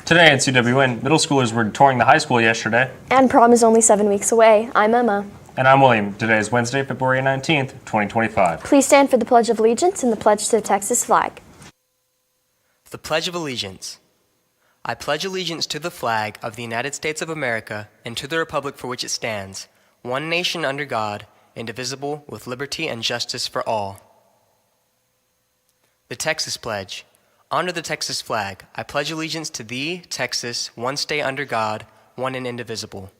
Today at CWN, middle schoolers were touring the high school yesterday. And prom is only 7 weeks away. I'm Emma. And I'm William. Today is Wednesday, February 19th, 2025. Please stand for the Pledge of Allegiance and the pledge to the Texas flag. The Pledge of Allegiance. I pledge allegiance to the flag of the United States of America and to the republic for which it stands, one nation under God, indivisible, with liberty and justice for all. The Texas Pledge. Under the Texas flag, I pledge allegiance to thee, Texas, one state under God, one and indivisible.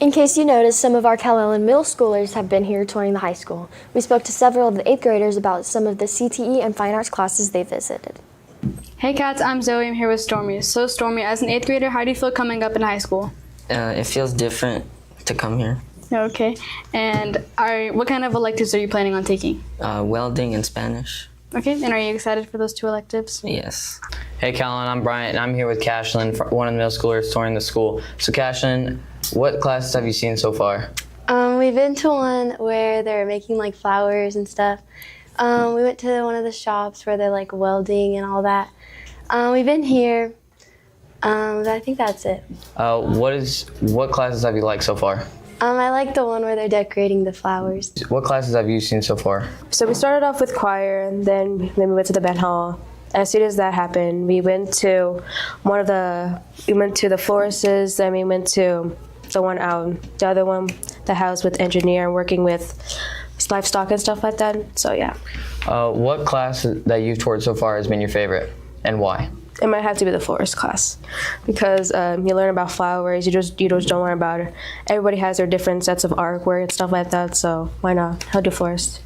In case you noticed, some of our Calallen middle schoolers have been here touring the high school. We spoke to several of the 8th graders about some of the CTE and fine arts classes they visited. Hey cats, I'm Zoe. I'm here with Stormy. So Stormy, as an 8th grader, how do you feel coming up in high school? It feels different to come here. Okay. And what kind of electives are you planning on taking? Welding and Spanish. Okay. And are you excited for those 2 electives? Yes. Hey Calallen, I'm Bryant, and I'm here with Cashlyn, one of the middle schoolers touring the school. So Cashlyn, what classes have you seen so far? We've been to one where they're making like flowers and stuff. We went to one of the shops where they're like welding and all that. We've been here. I think that's it. What classes have you liked so far? I like the one where they're decorating the flowers. What classes have you seen so far? So we started off with choir, and then we went to the band hall. As soon as that happened, we went to the florists, then we went to the one out, the other one, the house with engineer and working with livestock and stuff like that. So yeah. What class that you've toured so far has been your favorite, and why? It might have to be the florist class, because you learn about flowers. You just don't learn about it. Everybody has their different sets of artwork and stuff like that. So why not? I'll do florist.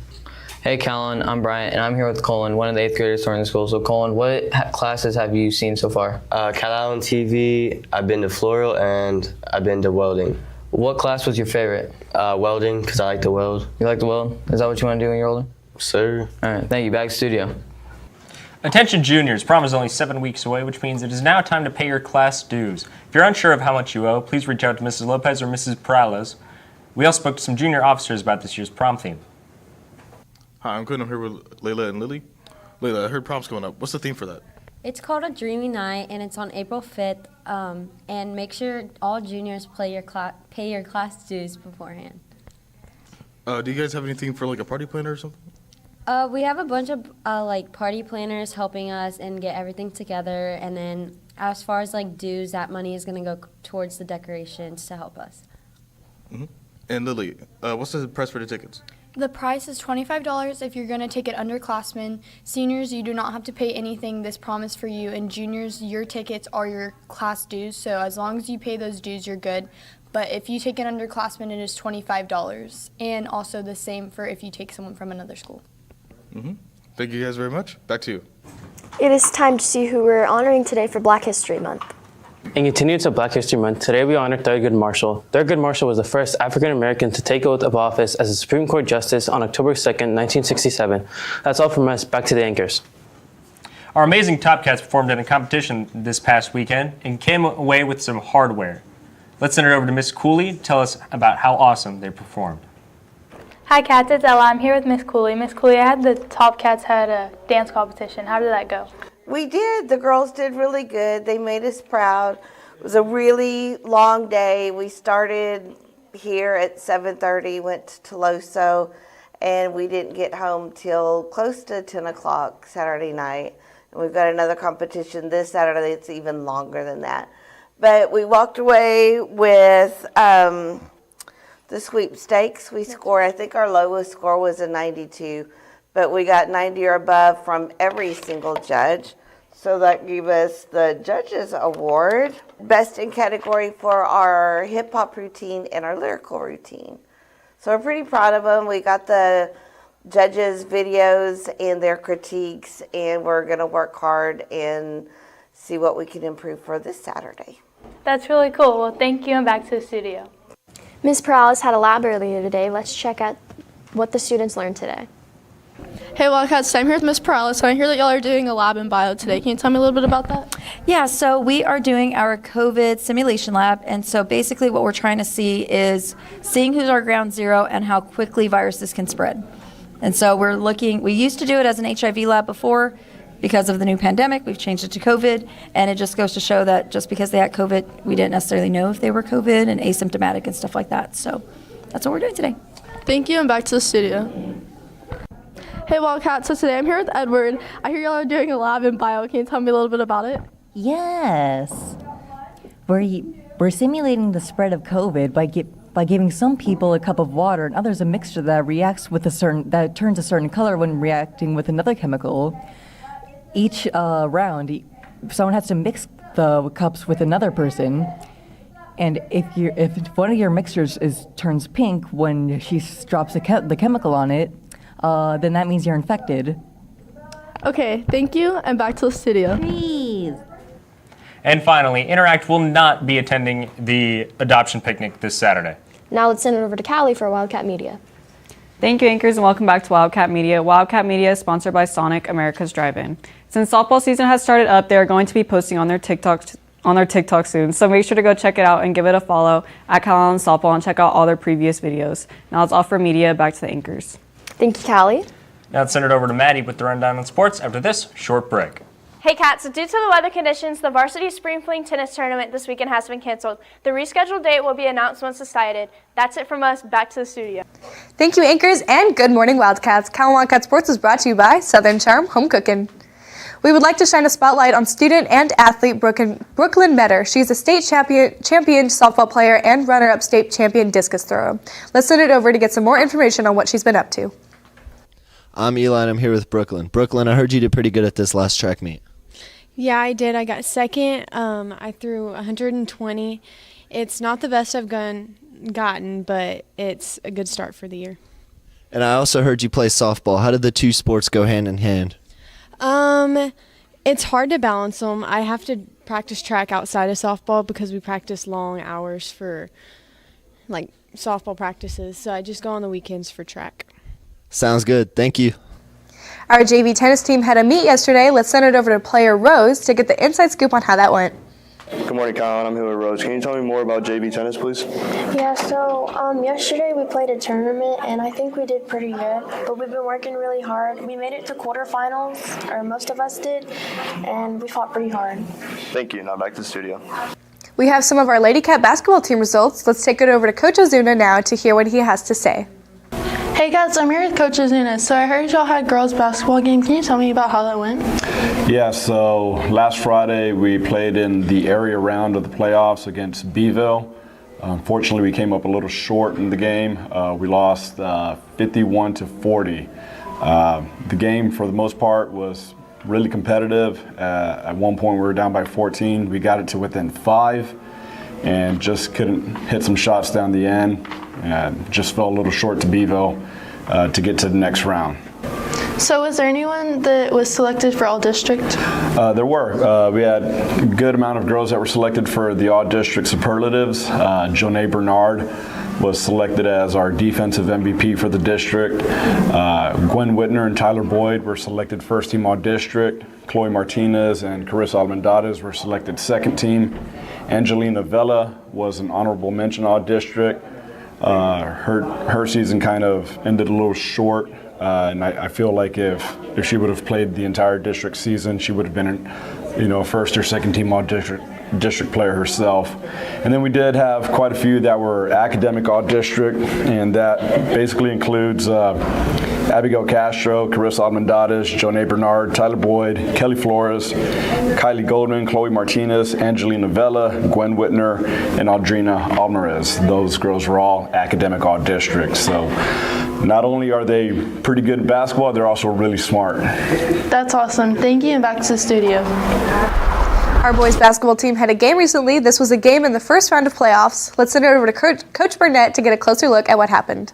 Hey Calallen, I'm Bryant, and I'm here with Colin, one of the 8th graders touring the school. So Colin, what classes have you seen so far? Calallen TV, I've been to floral, and I've been to welding. What class was your favorite? Welding, because I like to weld. You like to weld? Is that what you want to do when you're older? Sir. All right, thank you. Back to studio. Attention juniors, prom is only 7 weeks away, which means it is now time to pay your class dues. If you're unsure of how much you owe, please reach out to Mrs. Lopez or Mrs. Perales. We also spoke to some junior officers about this year's prom theme. Hi, I'm Quinn. I'm here with Layla and Lily. Layla, I heard prom's coming up. What's the theme for that? It's called A Dreamy Night, and it's on April 5th. And make sure all juniors pay your class dues beforehand. Do you guys have anything for like a party planner or something? We have a bunch of like party planners helping us and get everything together. And then as far as like dues, that money is going to go towards the decorations to help us. Mm-hmm. And Lily, what's the price for the tickets? The price is $25 if you're going to take it underclassmen. Seniors, you do not have to pay anything. This prom is for you. And juniors, your tickets are your class dues. So as long as you pay those dues, you're good. But if you take an underclassman, it is $25. And also the same for if you take someone from another school. Mm-hmm. Thank you guys very much. Back to you. It is time to see who we're honoring today for Black History Month. In continuance of Black History Month, today we honor Thurgood Marshall. Thurgood Marshall was the first African American to take oath of office as a Supreme Court Justice on October 2nd, 1967. That's all from us. Back to the anchors. Our amazing Top Cats performed in a competition this past weekend and came away with some hardware. Let's send it over to Miss Cooley to tell us about how awesome they performed. Hi Cats, it's Ella. I'm here with Miss Cooley. Miss Cooley, the Top Cats had a dance competition. How did that go? We did. The girls did really good. They made us proud. It was a really long day. We started here at 7:30, went to Toloso, and we didn't get home till close to 10 o'clock Saturday night. And we've got another competition this Saturday. It's even longer than that. But we walked away with the sweepstakes. We scored, I think our lowest score was a 92, but we got 90 or above from every single judge. So that gave us the Judges Award, Best in category for our hip hop routine and our lyrical routine. So we're pretty proud of them. We got the judges' videos and their critiques, and we're going to work hard and see what we can improve for this Saturday. That's really cool. Well, thank you, and back to the studio. Ms. Perales had a lab earlier today. Let's check out what the students learned today. Hey Wildcats, I'm here with Ms. Perales, and I hear that y'all are doing a lab in bio today. Can you tell me a little bit about that? Yeah, so we are doing our COVID simulation lab, and so basically what we're trying to see is seeing who's our ground zero and how quickly viruses can spread. And so we used to do it as an HIV lab before. Because of the new pandemic, we've changed it to COVID, and it just goes to show that just because they had COVID, we didn't necessarily know if they were COVID and asymptomatic and stuff like that. So that's what we're doing today. Thank you, and back to the studio. Hey Wildcats, so today I'm here with Edward. I hear y'all are doing a lab in bio. Can you tell me a little bit about it? Yes. We're simulating the spread of COVID by giving some people a cup of water and others a mixture that turns a certain color when reacting with another chemical. Each round, someone has to mix the cups with another person, and if one of your mixtures turns pink when she drops the chemical on it, then that means you're infected. Okay, thank you, and back to the studio. Please. And finally, Interact will not be attending the adoption picnic this Saturday. Now let's send it over to Callie for Wildcat Media. Thank you, anchors, and welcome back to Wildcat Media. Wildcat Media is sponsored by Sonic, America's Drive-In. Since softball season has started up, they are going to be posting on their TikTok soon, so make sure to go check it out and give it a follow at Calallen Softball and check out all their previous videos. Now it's all for media. Back to the anchors. Thank you, Callie. Now let's send it over to Maddie with the rundown on sports after this short break. Hey Kat, so due to the weather conditions, the varsity spring fling tennis tournament this weekend has been canceled. The rescheduled date will be announced once decided. That's it from us. Back to the studio. Thank you, anchors, and good morning, Wildcats. Calallen Wildcat Sports is brought to you by Southern Charm Home Cooking. We would like to shine a spotlight on student and athlete Brooklyn Metter. She's a state champion softball player and runner-up state champion discus thrower. Let's send it over to get some more information on what she's been up to. I'm Eli, and I'm here with Brooklyn. Brooklyn, I heard you did pretty good at this last track meet. Yeah, I did. I got second. I threw 120. It's not the best I've gotten, but it's a good start for the year. And I also heard you play softball. How did the two sports go hand in hand? It's hard to balance them. I have to practice track outside of softball because we practice long hours for like softball practices. So I just go on the weekends for track. Sounds good. Thank you. Our JV tennis team had a meet yesterday. Let's send it over to player Rose to get the inside scoop on how that went. Good morning, Kyle. I'm here with Rose. Can you tell me more about JV tennis, please? Yeah, so yesterday we played a tournament, and I think we did pretty good, but we've been working really hard. We made it to quarterfinals, or most of us did, and we fought pretty hard. Thank you. Now back to the studio. We have some of our Lady Cat basketball team results. Let's take it over to Coach Ozuna now to hear what he has to say. Hey guys, I'm here with Coach Ozuna. So I heard y'all had girls basketball game. Can you tell me about how that went? Yeah, so last Friday we played in the area round of the playoffs against Beeville. Unfortunately, we came up a little short in the game. We lost 51-40. The game, for the most part, was really competitive. At one point, we were down by 14. We got it to within 5 and just couldn't hit some shots down the end. Just fell a little short to Beeville to get to the next round. So was there anyone that was selected for all district? There were. We had a good amount of girls that were selected for the all district superlatives. Jonae Bernard was selected as our defensive MVP for the district. Gwen Whitner and Tyler Boyd were selected first team all district. Chloe Martinez and Carissa Almendares were selected second team. Angelina Vela was an honorable mention all district. Her season kind of ended a little short, and I feel like if she would have played the entire district season, she would have been, a first or second team all district player herself. And then we did have quite a few that were academic all district, and that basically includes Abigail Castro, Carissa Almendares, Jonae Bernard, Tyler Boyd, Kelly Flores, Kylie Goldman, Chloe Martinez, Angelina Vela, Gwen Whitner, and Audrina Alvarez. Those girls were all academic all districts. So not only are they pretty good at basketball, they're also really smart. That's awesome. Thank you, and back to the studio. Our boys basketball team had a game recently. This was a game in the first round of playoffs. Let's send it over to Coach Burnett to get a closer look at what happened.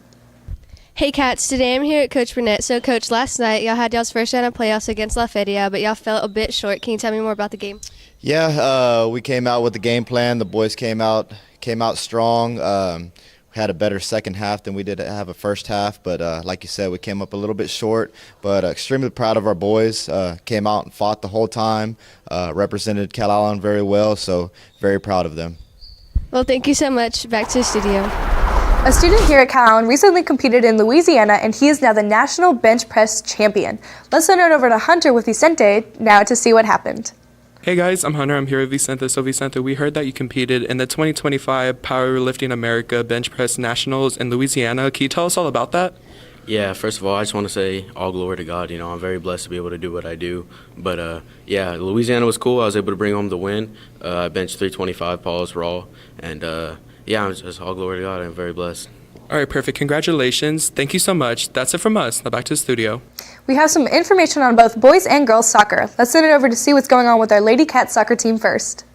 Hey Cats, today I'm here at Coach Burnett. So Coach, last night y'all had y'all's first round of playoffs against La Feria, but y'all fell a bit short. Can you tell me more about the game? Yeah, we came out with the game plan. The boys came out strong. We had a better second half than we did have a first half, but like you said, we came up a little bit short. But extremely proud of our boys. Came out and fought the whole time. Represented Calallen very well, so very proud of them. Well, thank you so much. Back to the studio. A student here at Calallen recently competed in Louisiana, and he is now the national bench press champion. Let's send it over to Hunter with Vicente now to see what happened. Hey guys, I'm Hunter. I'm here with Vicente. So Vicente, we heard that you competed in the 2025 Powerlifting America Bench Press Nationals in Louisiana. Can you tell us all about that? Yeah, first of all, I just want to say all glory to God. You know, I'm very blessed to be able to do what I do. But yeah, Louisiana was cool. I was able to bring home the win. I benched 325 pause raw, and yeah, I'm just all glory to God. I'm very blessed. All right, perfect. Congratulations. Thank you so much. That's it from us. Now back to the studio. We have some information on both boys and girls soccer. Let's send it over to see what's going on with our Lady Cat soccer team first.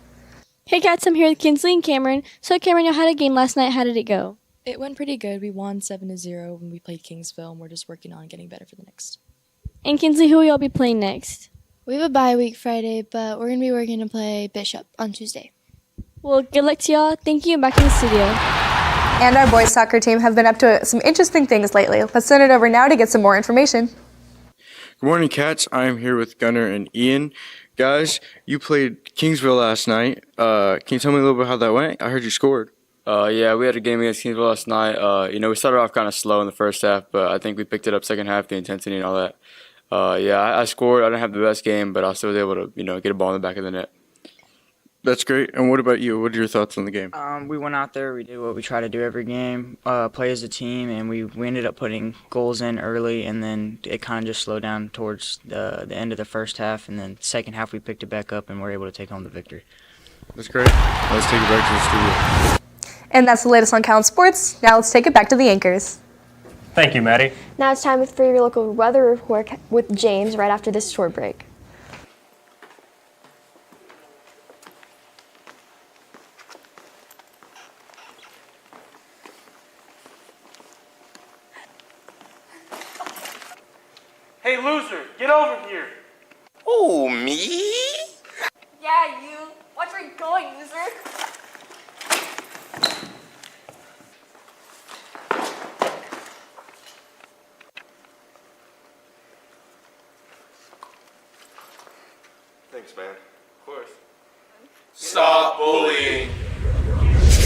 Hey Cats, I'm here with Kinsley and Cameron. So Cameron, you had a game last night. How did it go? It went pretty good. We won 7-0 when we played Kingsville, and we're just working on getting better for the next. And Kinsley, who will y'all be playing next? We have a bye week Friday, but we're going to be working to play Bishop on Tuesday. Well, good luck to y'all. Thank you, and back to the studio. And our boys soccer team have been up to some interesting things lately. Let's send it over now to get some more information. Good morning, Cats. I am here with Gunnar and Ian. Guys, you played Kingsville last night. Can you tell me a little bit how that went? I heard you scored. Yeah, we had a game against Kingsville last night. We started off kind of slow in the first half, but I think we picked it up second half, the intensity and all that. Yeah, I scored. I didn't have the best game, but I still was able to, get a ball in the back of the net. That's great. And what about you? What are your thoughts on the game? We went out there. We did what we try to do every game, play as a team, and we ended up putting goals in early, and then it kind of just slowed down towards the end of the first half, and then second half we picked it back up, and were able to take home the victory. That's great. Let's take it back to the studio. And that's the latest on Calallen Sports. Now let's take it back to the anchors. Thank you, Maddie. Now it's time for your local weather report with James right after this short break. Hey, loser, get over here. Oh, me? Yeah, you. Watch where you're going, loser. Thanks, man. Of course. Stop bullying.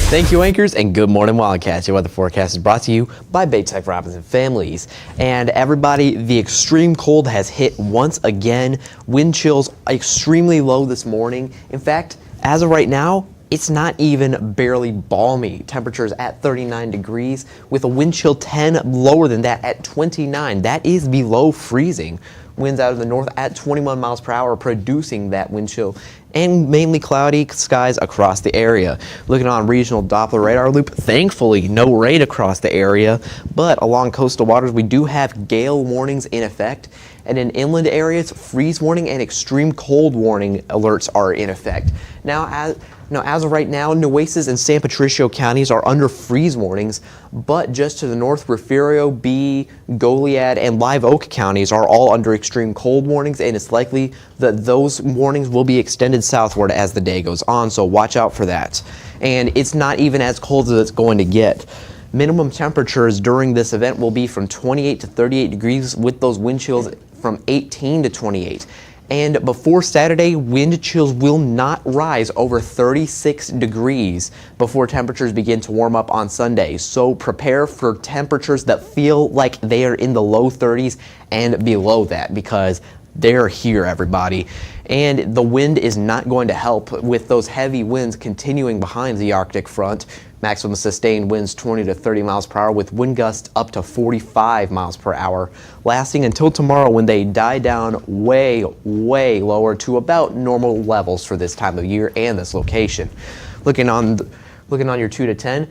Thank you, anchors, and good morning, Wildcats. Your weather forecast is brought to you by Baytech Robinson Families. And everybody, the extreme cold has hit once again. Wind chills extremely low this morning. In fact, as of right now, it's not even barely balmy. Temperatures at 39 degrees with a wind chill 10 lower than that at 29. That is below freezing. Winds out of the north at 21 miles per hour, producing that wind chill, and mainly cloudy skies across the area. Looking on regional Doppler radar loop, thankfully no rain across the area, but along coastal waters we do have gale warnings in effect, and in inland areas freeze warning and extreme cold warning alerts are in effect. Now as of right now, Nueces and San Patricio counties are under freeze warnings, but just to the north, Refugio, B, Goliad, and Live Oak counties are all under extreme cold warnings, and it's likely that those warnings will be extended southward as the day goes on, so watch out for that. And it's not even as cold as it's going to get. Minimum temperatures during this event will be from 28 to 38 degrees with those wind chills from 18 to 28. And before Saturday, wind chills will not rise over 36 degrees before temperatures begin to warm up on Sunday. So prepare for temperatures that feel like they are in the low 30s and below that, because they're here, everybody. And the wind is not going to help with those heavy winds continuing behind the Arctic front. Maximum sustained winds 20 to 30 miles per hour with wind gusts up to 45 miles per hour, lasting until tomorrow when they die down way, way lower to about normal levels for this time of year and this location. Looking on your 2 to 10,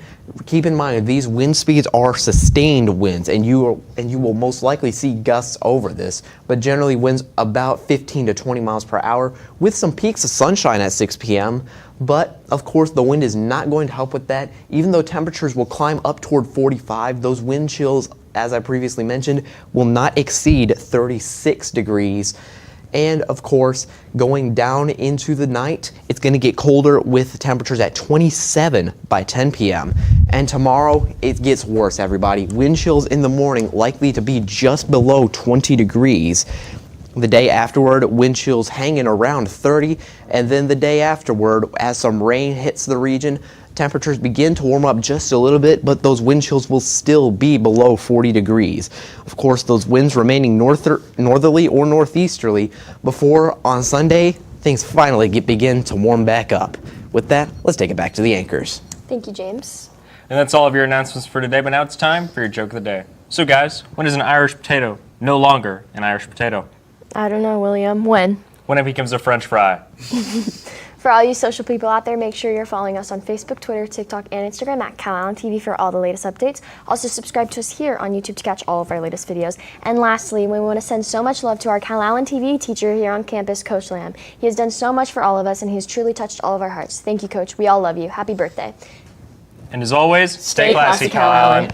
keep in mind these wind speeds are sustained winds, and you will most likely see gusts over this, but generally winds about 15 to 20 miles per hour with some peaks of sunshine at 6 p.m. But of course the wind is not going to help with that. Even though temperatures will climb up toward 45, those wind chills, as I previously mentioned, will not exceed 36 degrees. And of course, going down into the night, it's going to get colder with temperatures at 27 by 10 p.m. And tomorrow, it gets worse, everybody. Wind chills in the morning likely to be just below 20 degrees. The day afterward, wind chills hanging around 30, and then the day afterward, as some rain hits the region, temperatures begin to warm up just a little bit, but those wind chills will still be below 40 degrees. Of course, those winds remaining northerly or northeasterly before on Sunday, things finally begin to warm back up. With that, let's take it back to the anchors. Thank you, James. And that's all of your announcements for today, but now it's time for your joke of the day. So guys, when is an Irish potato no longer an Irish potato? I don't know, William. When? When it becomes a French fry. For all you social people out there, make sure you're following us on Facebook, Twitter, TikTok, and Instagram at Calallen TV for all the latest updates. Also, subscribe to us here on YouTube to catch all of our latest videos. And lastly, we want to send so much love to our Calallen TV teacher here on campus, Coach Lamb. He has done so much for all of us, and he has truly touched all of our hearts. Thank you, Coach. We all love you. Happy birthday. And as always, stay classy, Calallen.